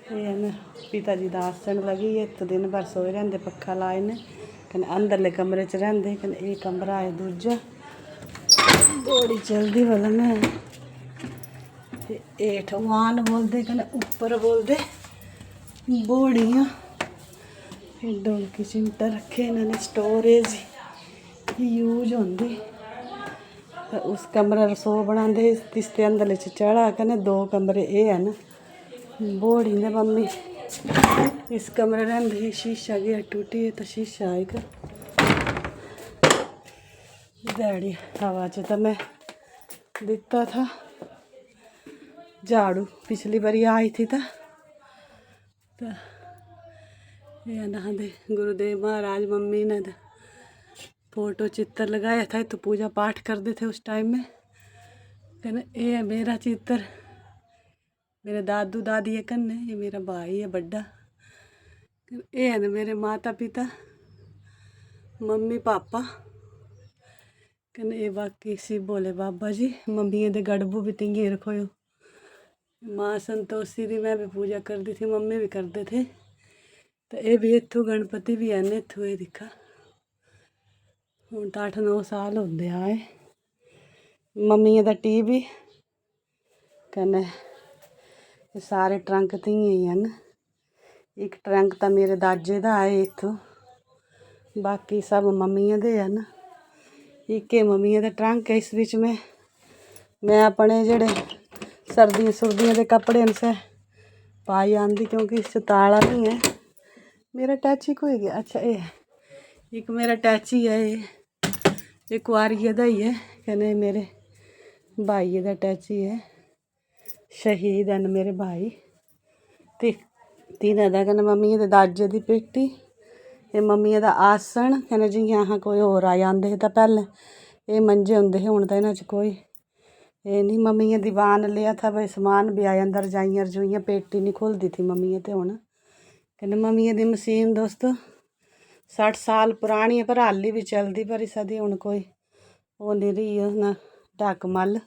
ये ना पिता जी का आसन लगी है। तो दिन भर सोए रहते पक्खा लाए ने कने अंदरले कमरे च रहिंदे कने ये कमरा है दूजा बड़ी चलदी वाला ने हेठ वान बोलते कने उपर बोलते बोड़ियाँ। फिर डोलकी चिमटा रखे इन्होंने स्टोरेज यूज होंदी। तो उस कमरा रसो बनाते तिसते अंदरले च चढ़ा कने 2 कमरे ये है ना बोड़ी ने मम्मी इस कमरे रहंदी। शीशा गया टूटी है तो शीशा आएगा डैडी हवा च तो मैं दिता था झाड़ू पिछली बारी आई थी तो ये ना दे गुरुदेव महाराज मम्मी ने फोटो चित्र लगाया था तो पूजा पाठ करते थे उस टाइम में। कहना ये है मेरा चित्र मेरे दादू दादी है कन्ने ये मेरा भाई है बड़ा। ये है ना मेरे माता पिता मम्मी पापा कन्ने ये बाकी शिव बोले बाबा जी मम्मी दे गड़बू भी तिंगी रखोयो। माँ संतोषी दी मैं भी पूजा करती थी मम्मी भी करते थे। तो ये भी इत्थू गणपति भी है इत्थू ये दिखा हूँ तो 8-9 साल होंदे आए। मम्मी दा टीवी कन्ने सारे ट्रंक तियां ही हैं। एक ट्रंक तो मेरे दाजे दा है इत्थू बाकी सब मम्मिया दे हैं। एक मम्मिया दा ट्रंक है। इस बीच में मैं अपने जेड़े सर्दियाँ सुर्दियाँ के कपड़े न से पाई आंदी क्योंकि इस ताला नहीं है। मेरा टैची कोई गया अच्छा ये एक मेरा टैची है ये कुआरिया दा ही है कने मेरे भाई दा टैची है शहीद हैं मेरे भाई ते तीन दा कने मम्मी दे दाजे दी पेटी ये मम्मी दा आसन कने जियां अहाँ कोई होर आ जांदे हे तां पैह्लें ये मंजे होंदे हे हुण तां इन्हां च कोई ये नहीं। मम्मी दीवान लिया था भाई समान भी आया अंदर रजाइयां रजूइयां पेटी नहीं खुलती थी मम्मी ते हुण कने मम्मी दी मशीन दोस्तों 60 साल पुरानी है पर हाली भी चलती पर इसदी हुण कोई वो नहीं रही है ना ढक मल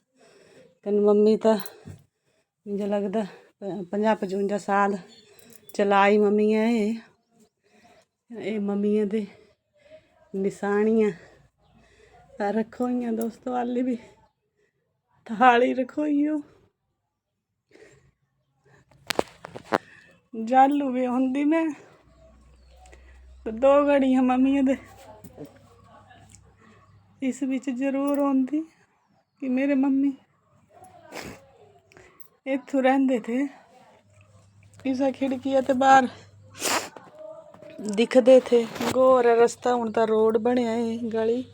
कने मम्मी तो मुझे लगता 50-55 साल चलाई मम्मी ये मम्मी दे निशानियाँ रखो ही दोस्तों हाली भी थाली रखो ही जालू भी होंदी मैं तो 2 घड़ियाँ मम्मी दे इस बिच जरूर होंदी कि मेरे मम्मी इत्थू रहंदे थे। इस खिड़की ते बाहर दिखते थे गोर रास्ता हुण तां रोड बनिया है गली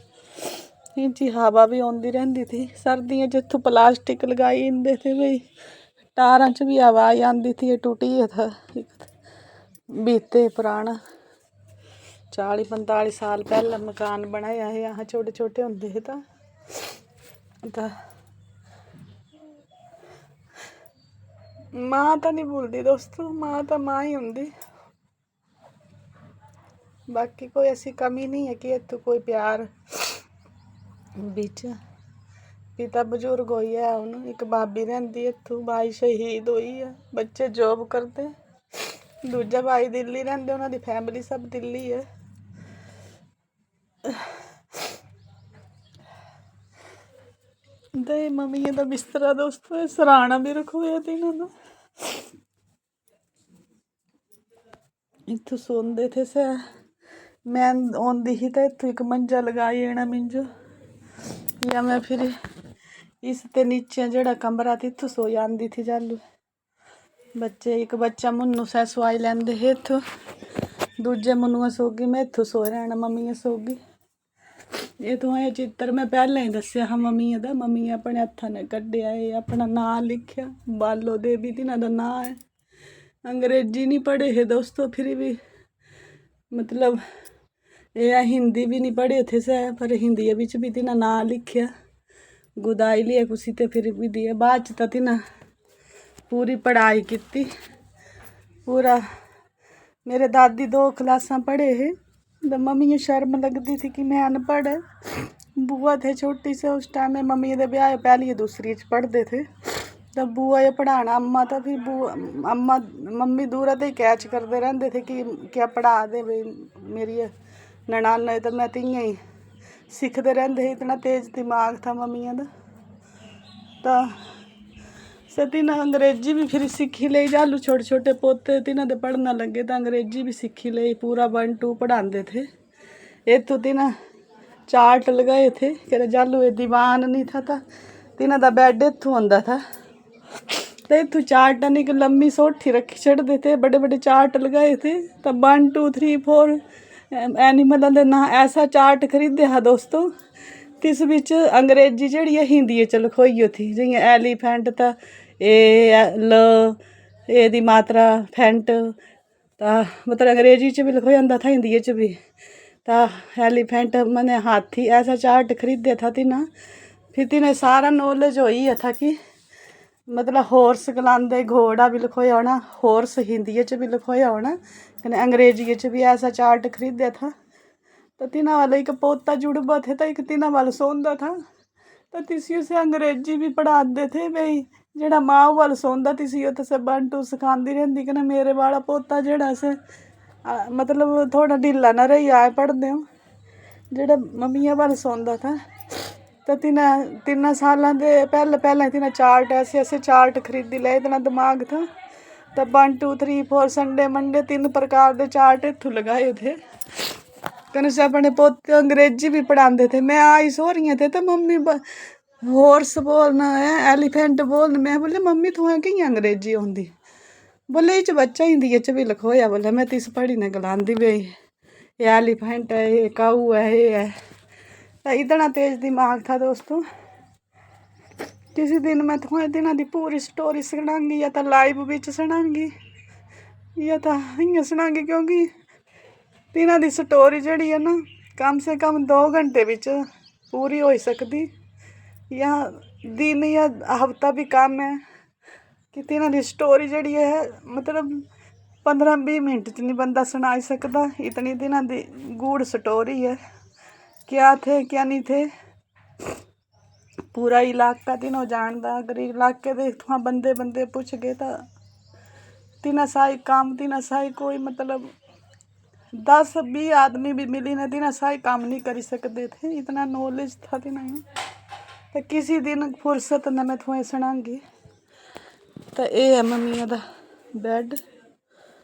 इंची हवा भी आंदी रहंदी थी। सर्दियां च इत्थू प्लास्टिक लगाई दिंदे थे भाई टारां च भी आवाज़ आंदी थी। ये टूटी था बीते पुराना 40-45 साल पहले मकान बनाया है। यहाँ छोटे छोटे होंदे हे तां माँ तो नहीं भूलती दोस्तों माँ तो माँ ही होंदी। बाकी कोई ऐसी कमी नहीं है कि इत्थू कोई प्यार बिच पिता बजुर्ग होई है हुण एक भाभी रहिंदी इत्थू भाई शहीद होई है बच्चे जॉब करते दूजा भाई दिल्ली रहिंदे उन्हां दी फैमिली सब दिल्ली है। ते मम्मी दा बिस्तरा दोस्तों सराहना भी रखोया थे इन्होंने इत्थू सोंदे थे से मैं आंदी ही तो इत्थू एक मंजा लगाई आना मिंजो या मैं फिर इस ते नीचे जेड़ा कमरा थी इत्थू सो जांदी थी जालू बच्चे एक बच्चा मुन्नू सै सोआई लैंदे हे इत्थू दूजे मुन्नुआ सोगी मैं इत्थू सोए रहना मम्मी सोगी। ये तो ये चित्र मैं पहले ही दस्या हा मम्मी दा मम्मी अपने हत्था ने कड्ढिया है अपना नाम लिखिया बालो देवी तिन्हां दा नाम है। अंग्रेजी नहीं पढ़े है दोस्तों फिर भी मतलब ये हिंदी भी नहीं पढ़े थे सै पर हिंदी बिच भी तिन्हां नाम लिखिया गुदाई लिया कुसी ते फिर भी दिए बाद च तां तिन्हां पूरी पढ़ाई की पूरा मेरे दादी 2 क्लासां पढ़े है। तो मम्मी शर्म लगती थी कि मैं अनपढ़ बुआ थे छोटी से उस टाइम में मम्मी दे ब्याह पहली दूसरी च पढ़ते थे तो बुआ ये पढ़ाना अम्मा तो फिर बुआ अम्मा मम्मी दूर ते कैच करते रहते थे कि क्या पढ़ा दे भाई मेरी ननान है। तो मैं तो इयां ही सीखते रहते थे, इतना तेज़ दिमाग था मम्मिया का। तो से तिन्हें अंग्रेजी भी फिर सीखी ली, जालू छोटे छोटे पोते तिन्हें तो पढ़ना लगे तो अंग्रेजी भी सीखी ली, पूरा 1 2 पढ़ाते थे। इतों तिन्हें चार्ट लगाए थे कि जालू ये दीवान नहीं था तो तिन्हें का बैड इतों आंदा था, तो इतों चार्ट एक लम्बी सोठी रखी छड़ते थे, बड़े बड़े चार्ट लगाए थे। तो 1 2 3 4 एनिमलों के ना ऐसा चार्ट खरीदे हा दोस्तों, तिस बिच अंग्रेजी जी हिंदी च लिखोई थी, जियां एलीफेंट तो ल ए दी मात्रा फेंट, तो मतलब अंग्रेजी च भी लिखोया होंदा था हिंदी च भी। तो एलीफेंट मैंने हाथी ऐसा चार्ट खरीदे था तिन्हें। फिर तिन्हें सारा नॉलेज हो ही था कि मतलब हॉर्स गलांदे, घोड़ा भी लिखोया होना, हॉर्स हिंदी च भी लिखोया होना, कने अंग्रेजी च भी ऐसा चार्ट खरीदया था। तो तिन्हें वाले एक पोता जुड़वा थे, तो एक तिन्हें वाल सौंदा था, तो तिसी उसे अंग्रेजी भी पढ़ाते थे भाई, जेड़ा माँ वाल सौंदा तिसी उत्थे से 1 2 सिखांदी रहंदी। कने मेरे वाला पोता जेड़ा से मतलब थोड़ा ढिला ना रही आए पढ़दे हो, जेड़ा मम्मिया वाल सौंदा था। तो 3 साल दे पहले तिन्हें चार्ट ऐसे चार्ट खरीदी ले, इतना दिमाग था। तो 1 2 3 4 संडे मंडे 3 प्रकार के चार्ट इत्थों लगाए थे। कने से अपने पोते अंग्रेजी भी पढ़ाते थे। मैं आई सो रही थे तो मम्मी हॉर्स बोलना है, एलीफेंट बोलना, मैं बोले मम्मी तुम्हें कि अंग्रेजी आँदी, बोले इच बच्चा हिंदी च भी लिखोया, बोले मैं तिस पढ़ी ने गलांदी भाई ये एलीफेंट है, ये काऊ है, ये है। तो इतना तेज़ दिमाग था दोस्तों। किसी दिन मैं तुम्हें तिन्हां दी पूरी स्टोरी सुनाऊंगी, या तो लाइव बिच सुनाऊंगी या तो इयां सुनाऊंगी, क्योंकि तिन्हां दी स्टोरी जड़ी है ना कम से कम 2 घंटे बिच पूरी हो सकती, या दिन या हफ्ता भी कम है। कि तिन्हां दी स्टोरी जड़ी है मतलब 15 20 मिनट च नहीं बंदा सुनाई सकता, इतनी तिन्हां दी गूढ़ स्टोरी है। क्या थे क्या नहीं थे पूरा इलाका तिन्हों जानता। अगर इलाके दे इत्थुआं बंदे बंदे पुछ गए तो तिन्हां साई काम, तिन्हां साई कोई मतलब 10 20 आदमी भी मिली ने तिन्हां साई काम नहीं करी सकते थे, इतना नॉलेज था तिन्हां। तो किसी दिन फुर्सत न मैं तुम्हें सुनाऊंगी। तो ये है मम्मिया दा बैड।